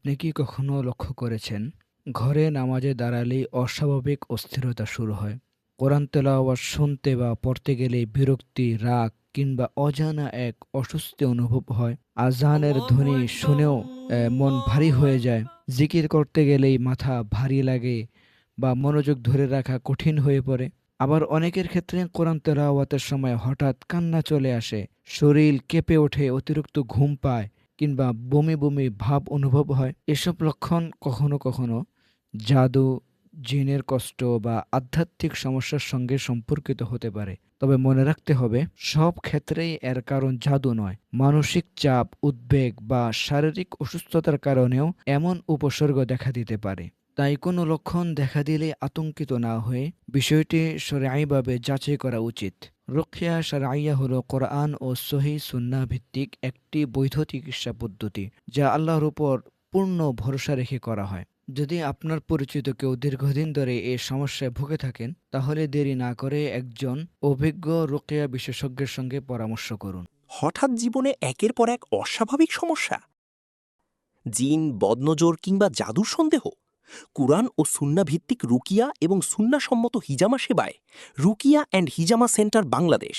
আপনি কি কখনো লক্ষ্য করেছেন, ঘরে নামাজে দাঁড়ালেই অস্বাভাবিক অস্থিরতা শুরু হয়? কোরআন তেলাওয়াত শুনতে বা পড়তে গেলেই বিরক্তি, রাগ কিংবা অজানা এক অস্বস্তি অনুভব হয়। আজানের ধ্বনি শুনেও মন ভারী হয়ে যায়। জিকির করতে গেলেই মাথা ভারী লাগে বা মনোযোগ ধরে রাখা কঠিন হয়ে পড়ে। আবার অনেকের ক্ষেত্রে কোরআন তেলাওয়াতের সময় হঠাৎ কান্না চলে আসে, শরীর কেঁপে ওঠে, অতিরিক্ত ঘুম পায় কিংবা বমি বমি ভাব অনুভব হয়। এসব লক্ষণ কখনো কখনো জাদু, জিনের কষ্ট বা আধ্যাত্মিক সমস্যার সঙ্গে সম্পর্কিত হতে পারে। তবে মনে রাখতে হবে, সব ক্ষেত্রেই এর কারণ জাদু নয়। মানসিক চাপ, উদ্বেগ বা শারীরিক অসুস্থতার কারণেও এমন উপসর্গ দেখা দিতে পারে। তাই কোনো লক্ষণ দেখা দিলে আতঙ্কিত না হয়ে বিষয়টি শরীয়ভাবে যাচাই করা উচিত। রুকিয়া শারঈয়া হলো কোরআন ও সহিহ সুন্নাহ ভিত্তিক একটি বৈধ চিকিৎসা পদ্ধতি, যা আল্লাহর উপর পূর্ণ ভরসা রেখে করা হয়। যদি আপনার পরিচিত কেউ দীর্ঘদিন ধরে এই সমস্যায় ভুগে থাকেন, তাহলে দেরি না করে একজন অভিজ্ঞ রুকিয়া বিশেষজ্ঞের সঙ্গে পরামর্শ করুন। হঠাৎ জীবনে একের পর এক অস্বাভাবিক সমস্যা, জিন, বদনজর কিংবা জাদুর সন্দেহ। কুরআন ও সুন্না ভিত্তিক রুকিয়া এবং সুন্নাসম্মত হিজামা সেবায় রুকিয়া অ্যান্ড হিজামা সেন্টার বাংলাদেশ